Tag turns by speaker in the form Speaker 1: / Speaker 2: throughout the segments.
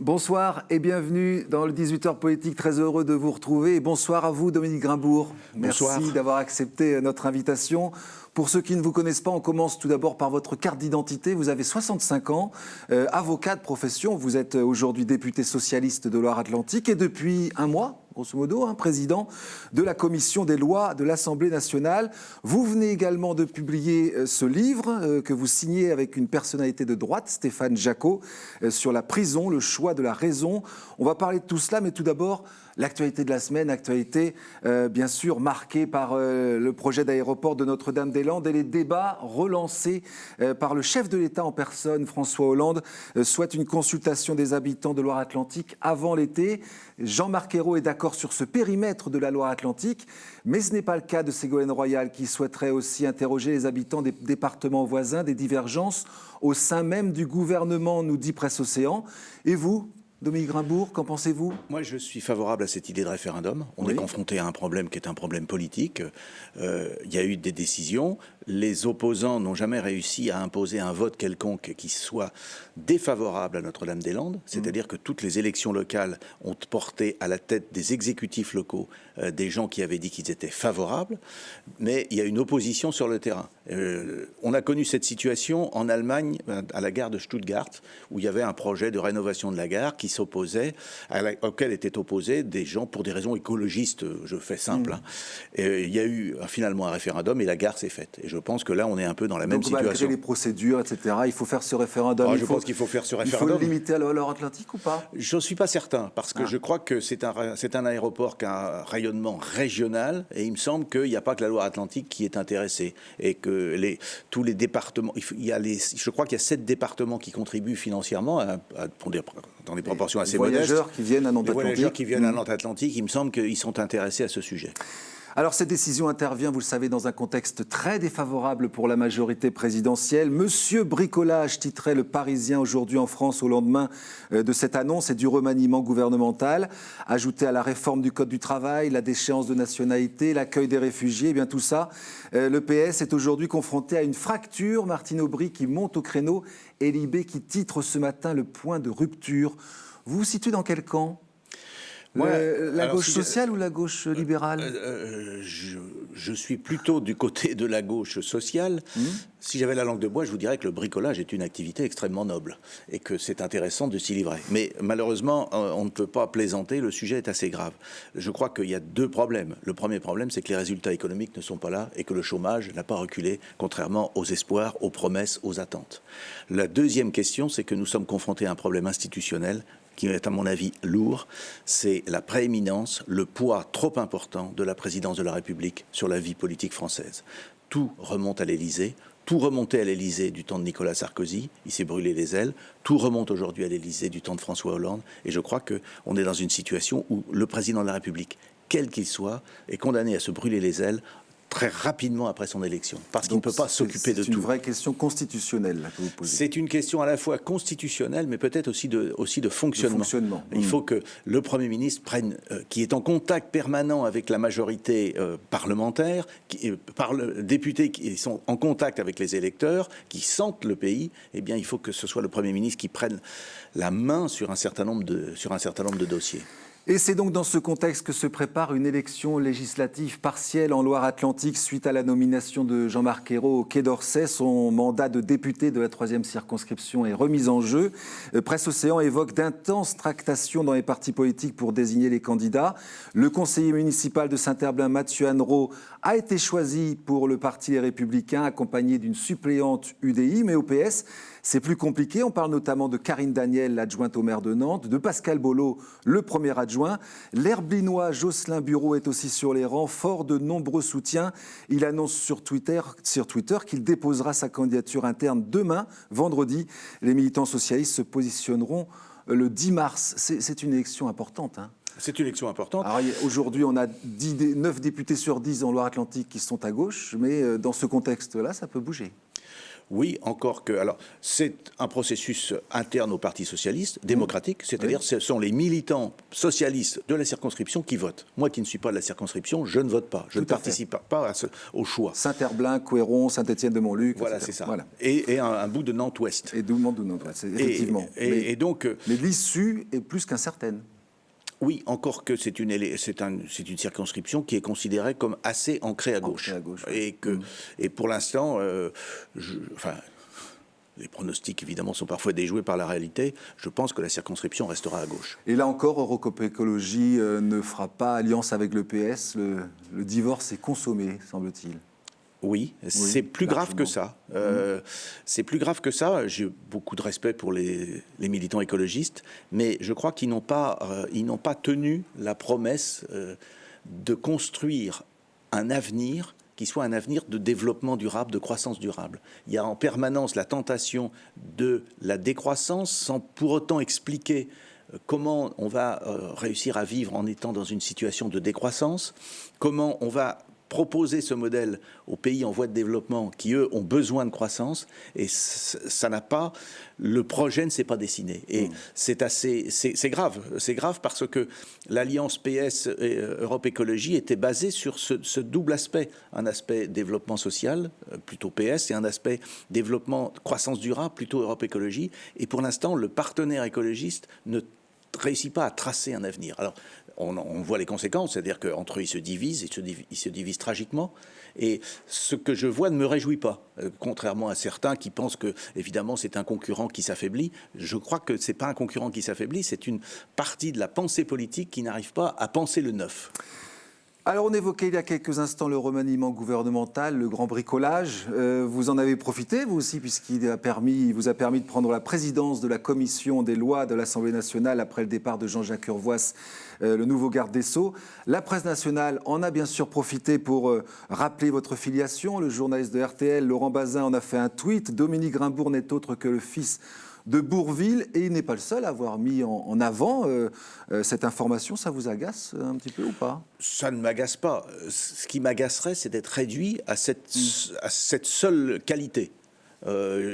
Speaker 1: Bonsoir et bienvenue dans le 18h Politique. Très heureux de vous retrouver. Et bonsoir à vous, Dominique Grimbourg.
Speaker 2: Bonsoir.
Speaker 1: Merci d'avoir accepté notre invitation. Pour ceux qui ne vous connaissent pas, on commence tout d'abord par votre carte d'identité. Vous avez 65 ans, avocat de profession. Vous êtes aujourd'hui député socialiste de Loire-Atlantique et depuis un mois, grosso modo, président de la commission des lois de l'Assemblée nationale. Vous venez également de publier ce livre que vous signez avec une personnalité de droite, Stéphane Jacot, sur la prison, le choix de la raison. On va parler de tout cela, mais tout d'abord, l'actualité de la semaine, actualité bien sûr marquée par le projet d'aéroport de Notre-Dame-des-Landes et les débats relancés par le chef de l'État en personne, François Hollande, souhaite une consultation des habitants de Loire-Atlantique avant l'été. Jean-Marc Ayrault est d'accord sur ce périmètre de la Loire-Atlantique, mais ce n'est pas le cas de Ségolène Royal qui souhaiterait aussi interroger les habitants des départements voisins, des divergences au sein même du gouvernement, nous dit Presse Océan. Et vous, Dominique Grimbourg, qu'en pensez-vous ?
Speaker 2: Moi, je suis favorable à cette idée de référendum. On est confronté à un problème qui est un problème politique. Il y a eu des décisions. Les opposants n'ont jamais réussi à imposer un vote quelconque qui soit défavorable à Notre-Dame-des-Landes. C'est-à-dire que toutes les élections locales ont porté à la tête des exécutifs locaux des gens qui avaient dit qu'ils étaient favorables. Mais il y a une opposition sur le terrain. On a connu cette situation en Allemagne, à la gare de Stuttgart, où il y avait un projet de rénovation de la gare qui auquel étaient opposés des gens pour des raisons écologistes, je fais simple. Et il y a eu finalement un référendum et la gare s'est faite. Et je pense que là, on est un peu dans la même situation.
Speaker 1: Malgré les procédures, etc., il faut faire ce référendum.
Speaker 2: Je pense qu'il faut faire ce référendum.
Speaker 1: Il faut le limiter à la Loire-Atlantique ou pas ?
Speaker 2: Je ne suis pas certain, parce que je crois que c'est un aéroport qui a un rayonnement régional, et il me semble qu'il n'y a pas que la Loire-Atlantique qui est intéressée, et que tous les départements, je crois qu'il y a 7 départements qui contribuent financièrement dans des proportions assez modestes.
Speaker 1: Les voyageurs qui viennent à Nantes-Atlantique.
Speaker 2: Les voyageurs qui viennent à Nantes-Atlantique, il me semble qu'ils sont intéressés à ce sujet.
Speaker 1: Alors cette décision intervient, vous le savez, dans un contexte très défavorable pour la majorité présidentielle. Monsieur Bricolage, titrait Le Parisien aujourd'hui en France au lendemain de cette annonce et du remaniement gouvernemental. Ajouté à la réforme du Code du travail, la déchéance de nationalité, l'accueil des réfugiés, eh bien tout ça, le PS est aujourd'hui confronté à une fracture. Martine Aubry qui monte au créneau et Libé qui titre ce matin le point de rupture. Vous vous situez dans quel camp ? La gauche sociale ou la gauche libérale ?
Speaker 2: Je suis plutôt du côté de la gauche sociale. Si j'avais la langue de bois, je vous dirais que le bricolage est une activité extrêmement noble et que c'est intéressant de s'y livrer. Mais malheureusement, on ne peut pas plaisanter, le sujet est assez grave. Je crois qu'il y a 2 problèmes. Le premier problème, c'est que les résultats économiques ne sont pas là et que le chômage n'a pas reculé, contrairement aux espoirs, aux promesses, aux attentes. La deuxième question, c'est que nous sommes confrontés à un problème institutionnel qui est à mon avis lourd, c'est la prééminence, le poids trop important de la présidence de la République sur la vie politique française. Tout remonte à l'Élysée, tout remontait à l'Élysée du temps de Nicolas Sarkozy, il s'est brûlé les ailes, tout remonte aujourd'hui à l'Élysée du temps de François Hollande, et je crois qu'on est dans une situation où le président de la République, quel qu'il soit, est condamné à se brûler les ailes très rapidement après son élection, parce qu'il ne peut pas s'occuper de tout.
Speaker 1: C'est une vraie question constitutionnelle là, que vous posez.
Speaker 2: C'est une question à la fois constitutionnelle, mais peut-être aussi de fonctionnement. Il faut que le Premier ministre qui est en contact permanent avec la majorité parlementaire, députés qui sont en contact avec les électeurs, qui sentent le pays, eh bien il faut que ce soit le Premier ministre qui prenne la main sur un certain nombre de dossiers.
Speaker 1: Et c'est donc dans ce contexte que se prépare une élection législative partielle en Loire-Atlantique suite à la nomination de Jean-Marc Ayrault au Quai d'Orsay. Son mandat de député de la 3e circonscription est remis en jeu. Presse Océan évoque d'intenses tractations dans les partis politiques pour désigner les candidats. Le conseiller municipal de Saint-Herblain, Mathieu Annereau, a été choisi pour le parti Les Républicains, accompagné d'une suppléante UDI, mais au PS, c'est plus compliqué. On parle notamment de Karine Daniel, l'adjointe au maire de Nantes, de Pascal Bollot, le premier adjoint. L'Herblinois Jocelyn Bureau est aussi sur les rangs, fort de nombreux soutiens. Il annonce sur Twitter qu'il déposera sa candidature interne demain, vendredi. Les militants socialistes se positionneront le 10 mars. C'est une élection importante,
Speaker 2: C'est une élection importante.
Speaker 1: Alors, aujourd'hui, on a 9 députés sur 10 en Loire-Atlantique qui sont à gauche, mais dans ce contexte-là, ça peut bouger.
Speaker 2: Oui, encore que. Alors, c'est un processus interne au Parti socialiste, démocratique, c'est-à-dire
Speaker 1: Oui.
Speaker 2: ce sont les militants socialistes de la circonscription qui votent. Moi qui ne suis pas de la circonscription, je ne vote pas. Je ne participe pas au choix.
Speaker 1: Saint-Herblain, Couëron, Saint-Étienne-de-Montluc.
Speaker 2: Voilà,
Speaker 1: etc.
Speaker 2: c'est ça.
Speaker 1: Voilà.
Speaker 2: Et un bout de Nantes-Ouest.
Speaker 1: Et Doublement de Nantes, effectivement.
Speaker 2: Et donc.
Speaker 1: Mais l'issue est plus qu'incertaine.
Speaker 2: Oui, encore que c'est une circonscription qui est considérée comme assez ancrée à gauche.
Speaker 1: Oui.
Speaker 2: Et pour l'instant, les pronostics, évidemment, sont parfois déjoués par la réalité. Je pense que la circonscription restera à gauche.
Speaker 1: Et là encore, Eurocop Écologie ne fera pas alliance avec le PS. Le divorce est consommé, semble-t-il.
Speaker 2: Oui, c'est plus grave que ça. C'est plus grave que ça. J'ai beaucoup de respect pour les militants écologistes, mais je crois qu'ils n'ont pas tenu la promesse de construire un avenir qui soit un avenir de développement durable, de croissance durable. Il y a en permanence la tentation de la décroissance sans pour autant expliquer comment on va réussir à vivre en étant dans une situation de décroissance, comment on va proposer ce modèle aux pays en voie de développement qui, eux, ont besoin de croissance, et ça n'a pas... Le projet ne s'est pas dessiné. Et c'est grave. C'est grave parce que l'alliance PS et Europe Écologie était basée sur ce double aspect. Un aspect développement social, plutôt PS, et un aspect développement croissance durable, plutôt Europe Écologie. Et pour l'instant, le partenaire écologiste ne réussit pas à tracer un avenir. Alors, on voit les conséquences, c'est-à-dire qu'entre eux, ils se divisent tragiquement. Et ce que je vois ne me réjouit pas, contrairement à certains qui pensent que, évidemment, c'est un concurrent qui s'affaiblit. Je crois que ce n'est pas un concurrent qui s'affaiblit, c'est une partie de la pensée politique qui n'arrive pas à penser le neuf.
Speaker 1: Alors, on évoquait il y a quelques instants le remaniement gouvernemental, le grand bricolage. Vous en avez profité, vous aussi, puisqu'il vous a permis de prendre la présidence de la commission des lois de l'Assemblée nationale après le départ de Jean-Jacques Urvoas, le nouveau garde des Sceaux. La presse nationale en a bien sûr profité pour rappeler votre filiation. Le journaliste de RTL, Laurent Bazin, en a fait un tweet. Dominique Grimbourg n'est autre que le fils de Bourvil, et il n'est pas le seul à avoir mis en avant cette information. Ça vous agace un petit peu ou pas?
Speaker 2: Ça ne m'agace pas. Ce qui m'agacerait, c'est d'être réduit à cette seule qualité.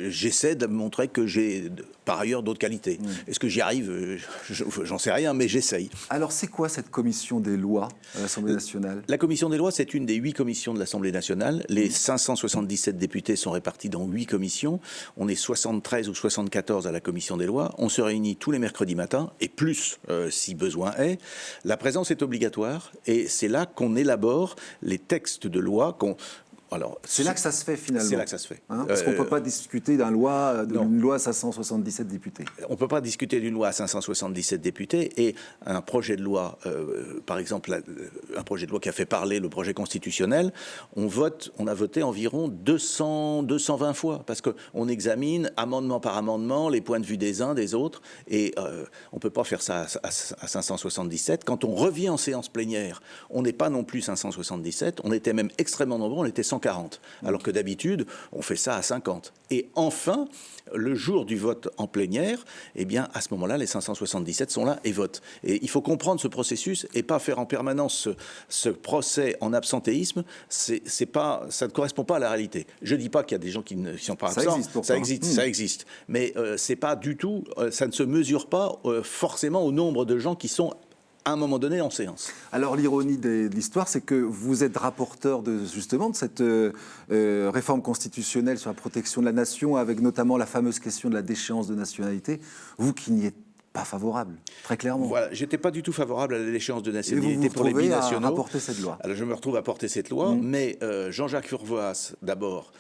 Speaker 2: J'essaie de montrer que j'ai par ailleurs d'autres qualités. Est-ce que j'y arrive? J'en sais rien, mais j'essaye.
Speaker 1: Alors c'est quoi cette commission des lois à l'Assemblée nationale?
Speaker 2: La commission des lois, c'est une des 8 commissions de l'Assemblée nationale. Les 577 députés sont répartis dans 8 commissions. On est 73 ou 74 à la commission des lois. On se réunit tous les mercredis matins, et plus si besoin est. La présence est obligatoire, et c'est là qu'on élabore les textes de loi
Speaker 1: c'est là que ça se fait finalement.
Speaker 2: C'est là que ça se fait.
Speaker 1: Parce qu'on ne peut pas discuter d'une loi à 577 députés.
Speaker 2: On ne peut pas discuter d'une loi à 577 députés, et un projet de loi, par exemple, un projet de loi qui a fait parler le projet constitutionnel, on a voté environ 220 fois, parce qu'on examine amendement par amendement les points de vue des uns, des autres, et on ne peut pas faire ça à 577. Quand on revient en séance plénière, on n'est pas non plus 577, on était même extrêmement nombreux, on était 140, alors que d'habitude, on fait ça à 50. Et enfin, le jour du vote en plénière, eh bien, à ce moment-là, les 577 sont là et votent. Et il faut comprendre ce processus et pas faire en permanence ce procès en absentéisme. Ça ne correspond pas à la réalité. Je ne dis pas qu'il y a des gens qui ne sont pas absents. Ça existe. Mais c'est pas du tout, ça ne se mesure pas forcément au nombre de gens qui sont à un moment donné en séance.
Speaker 1: Alors l'ironie de l'histoire, c'est que vous êtes rapporteur justement de cette réforme constitutionnelle sur la protection de la nation, avec notamment la fameuse question de la déchéance de nationalité, vous qui n'y êtes pas favorable, très clairement.
Speaker 2: Voilà, j'étais pas du tout favorable à la déchéance de nationalité pour les binationaux.
Speaker 1: À porter cette loi.
Speaker 2: Alors je me retrouve à porter cette loi, mais Jean-Jacques Urvoas d'abord,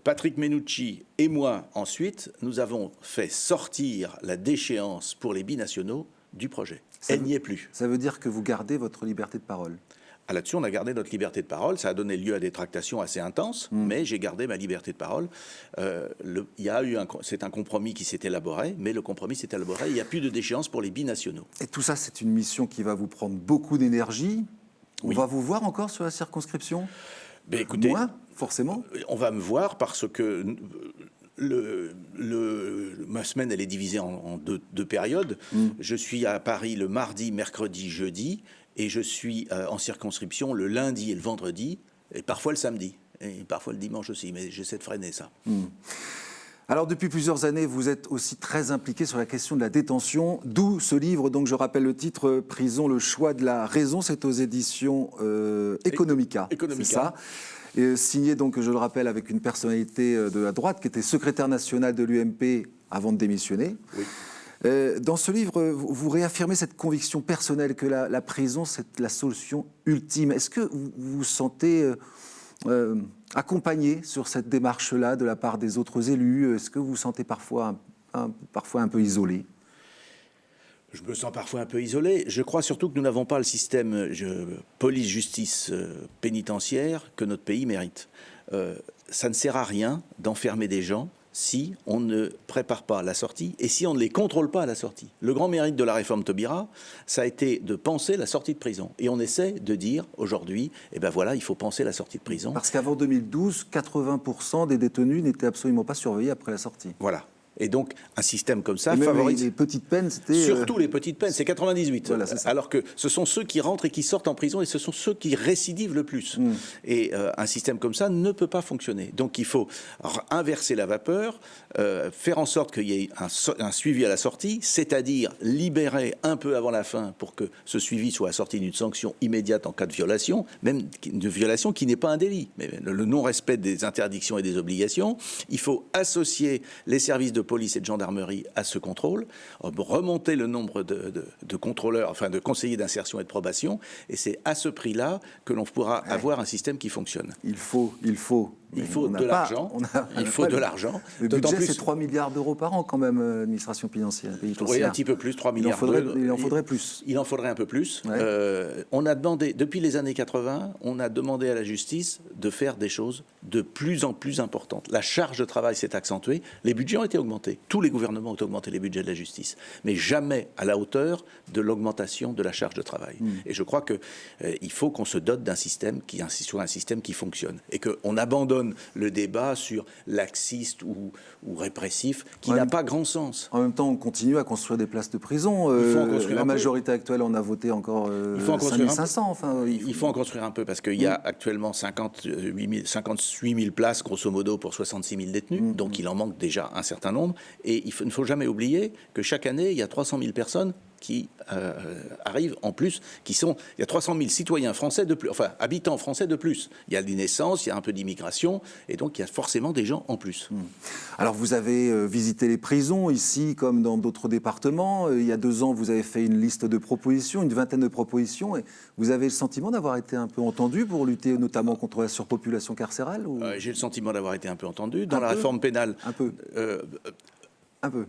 Speaker 2: Patrick Menucci et moi ensuite, nous avons fait sortir la déchéance pour les binationaux du projet. Elle n'y est plus.
Speaker 1: Ça veut dire que vous gardez votre liberté de parole?
Speaker 2: Là-dessus, on a gardé notre liberté de parole. Ça a donné lieu à des tractations assez intenses, mais j'ai gardé ma liberté de parole. C'est un compromis qui s'est élaboré, mais le compromis s'est élaboré. Il n'y a plus de déchéance pour les binationaux.
Speaker 1: Et tout ça, c'est une mission qui va vous prendre beaucoup d'énergie.
Speaker 2: Oui.
Speaker 1: On va vous voir encore sur la circonscription?
Speaker 2: Écoutez,
Speaker 1: moins, forcément.
Speaker 2: On va me voir parce que ma semaine, elle est divisée en deux périodes. Je suis à Paris le mardi, mercredi, jeudi, et je suis en circonscription le lundi et le vendredi, et parfois le samedi. et parfois le dimanche aussi, mais j'essaie de freiner ça.
Speaker 1: Alors depuis plusieurs années, vous êtes aussi très impliqué sur la question de la détention, d'où ce livre, donc je rappelle le titre, Prison, le choix de la raison, c'est aux éditions Economica, c'est ça. Et signé donc, je le rappelle, avec une personnalité de la droite qui était secrétaire national de l'UMP avant de démissionner. Oui. Dans ce livre, vous réaffirmez cette conviction personnelle que la prison, c'est la solution ultime. Est-ce que vous vous sentez accompagné sur cette démarche-là de la part des autres élus? Est-ce que vous vous sentez parfois un peu isolé?
Speaker 2: Je me sens parfois un peu isolé. Je crois surtout que nous n'avons pas le système police-justice pénitentiaire que notre pays mérite. Ça ne sert à rien d'enfermer des gens si on ne prépare pas la sortie et si on ne les contrôle pas à la sortie. Le grand mérite de la réforme Taubira, ça a été de penser la sortie de prison. Et on essaie de dire aujourd'hui, eh ben voilà, il faut penser la sortie de prison.
Speaker 1: Parce qu'avant 2012, 80% des détenus n'étaient absolument pas surveillés après la sortie.
Speaker 2: Voilà. Et donc, un système comme ça
Speaker 1: favorise... les petites peines, c'était...
Speaker 2: Surtout les petites peines, c'est 98.
Speaker 1: Voilà, c'est ça.
Speaker 2: Alors que ce sont ceux qui rentrent et qui sortent en prison et ce sont ceux qui récidivent le plus. Et un système comme ça ne peut pas fonctionner. Donc, il faut inverser la vapeur, faire en sorte qu'il y ait un suivi à la sortie, c'est-à-dire libérer un peu avant la fin pour que ce suivi soit assorti d'une sanction immédiate en cas de violation, même de violation qui n'est pas un délit. Mais le non-respect des interdictions et des obligations, il faut associer les services de police et de gendarmerie à ce contrôle, remonter le nombre de contrôleurs, enfin de conseillers d'insertion et de probation, et c'est à ce prix-là que l'on pourra avoir un système qui fonctionne.
Speaker 1: Il faut
Speaker 2: de l'argent. Il faut de l'argent.
Speaker 1: Le budget, c'est 3 milliards d'euros par an quand même, l'administration pénitentiaire.
Speaker 2: Oui, un petit peu plus, 3 milliards.
Speaker 1: Il en faudrait plus.
Speaker 2: Il en faudrait un peu plus. Ouais. On a demandé, depuis les années 80, on a demandé à la justice de faire des choses de plus en plus importantes. La charge de travail s'est accentuée, les budgets ont été augmentés. Tous les gouvernements ont augmenté les budgets de la justice, mais jamais à la hauteur de l'augmentation de la charge de travail. Et je crois qu'il faut qu'on se dote d'un système sur un système qui fonctionne et qu'on abandonne le débat sur laxiste ou répressif qui n'a pas grand sens.
Speaker 1: En même temps, on continue à construire des places de prison. La majorité actuelle en a voté encore 5500.
Speaker 2: Il faut en construire un peu parce qu'il y a actuellement 58 000 places, grosso modo, pour 66 000 détenus. Donc il en manque déjà un certain nombre. Et il ne faut jamais oublier que chaque année, il y a 300 000 personnes qui arrivent en plus, il y a 300 000 citoyens français de plus, enfin habitants français de plus. Il y a des naissances, il y a un peu d'immigration, et donc il y a forcément des gens en plus.
Speaker 1: Alors vous avez visité les prisons ici comme dans d'autres départements. Il y a 2 ans, vous avez fait une liste de propositions, une vingtaine de propositions, et vous avez le sentiment d'avoir été un peu entendu pour lutter notamment contre la surpopulation carcérale ou...
Speaker 2: J'ai le sentiment d'avoir été un peu entendu. Dans la réforme pénale...
Speaker 1: Un peu. Un peu.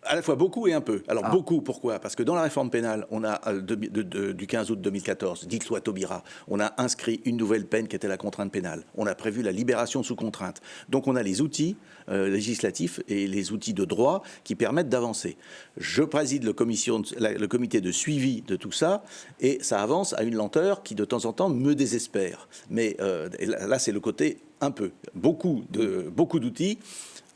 Speaker 2: À la fois beaucoup et un peu. Alors beaucoup, pourquoi? Parce que dans la réforme pénale, on a du 15 août 2014, dite loi Taubira, on a inscrit une nouvelle peine qui était la contrainte pénale. On a prévu la libération sous contrainte. Donc on a les outils législatifs et les outils de droit qui permettent d'avancer. Je préside le comité de suivi de tout ça et ça avance à une lenteur qui de temps en temps me désespère. Mais là c'est le côté un peu. Beaucoup d'outils,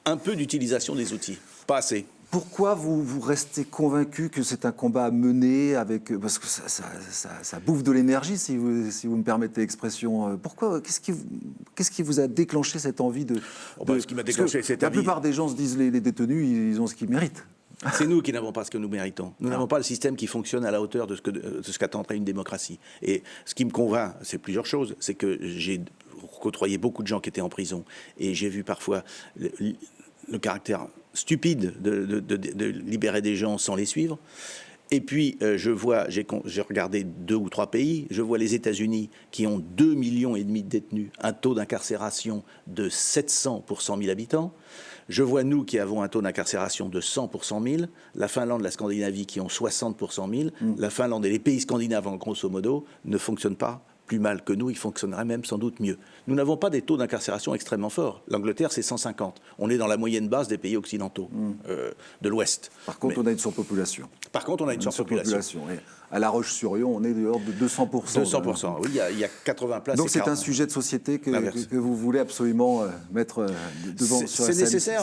Speaker 2: un peu d'utilisation des outils. Pas assez.
Speaker 1: Pourquoi vous restez convaincu que c'est un combat à mener parce que ça bouffe de l'énergie, si vous me permettez l'expression. Pourquoi? Qu'est-ce qui vous a déclenché cette envie de...
Speaker 2: Ce qui m'a déclenché cette envie...
Speaker 1: La plupart des gens se disent les détenus, ils ont ce qu'ils méritent.
Speaker 2: C'est nous qui n'avons pas ce que nous méritons. Nous n'avons pas le système qui fonctionne à la hauteur de ce qu'attendrait une démocratie. Et ce qui me convainc, c'est plusieurs choses. C'est que j'ai côtoyé beaucoup de gens qui étaient en prison et j'ai vu parfois le caractère stupide de libérer des gens sans les suivre. Et puis, j'ai regardé 2 ou 3 pays, je vois les États-Unis qui ont 2,5 millions de détenus, un taux d'incarcération de 700 pour 100 000 habitants. Je vois nous qui avons un taux d'incarcération de 100 pour 100 000, la Finlande, la Scandinavie qui ont 60 pour 100 000. La Finlande et les pays scandinaves, en grosso modo, ne fonctionnent pas plus mal que nous, il fonctionnerait même sans doute mieux. Nous n'avons pas des taux d'incarcération extrêmement forts. L'Angleterre, c'est 150. On est dans la moyenne basse des pays occidentaux de l'Ouest.
Speaker 1: Par contre, on a une surpopulation.
Speaker 2: Par contre, on a une surpopulation.
Speaker 1: Oui. À La Roche-sur-Yon, on est de l'ordre de 200%.
Speaker 2: 200%, oui, il y a 80 places.
Speaker 1: Donc c'est un sujet de société que vous voulez absolument mettre devant sur la scène.
Speaker 2: C'est nécessaire.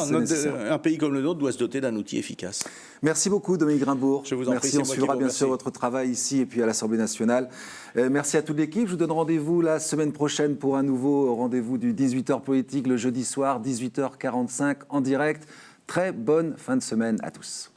Speaker 2: Un pays comme le nôtre doit se doter d'un outil efficace.
Speaker 1: Merci beaucoup, Dominique Grimbourg.
Speaker 2: Je vous en prie.
Speaker 1: Merci, on suivra bien sûr votre travail ici et puis à l'Assemblée nationale. Merci à toute l'équipe. vous donne rendez-vous la semaine prochaine pour un nouveau rendez-vous du 18h politique le jeudi soir, 18h45 en direct. Très bonne fin de semaine à tous.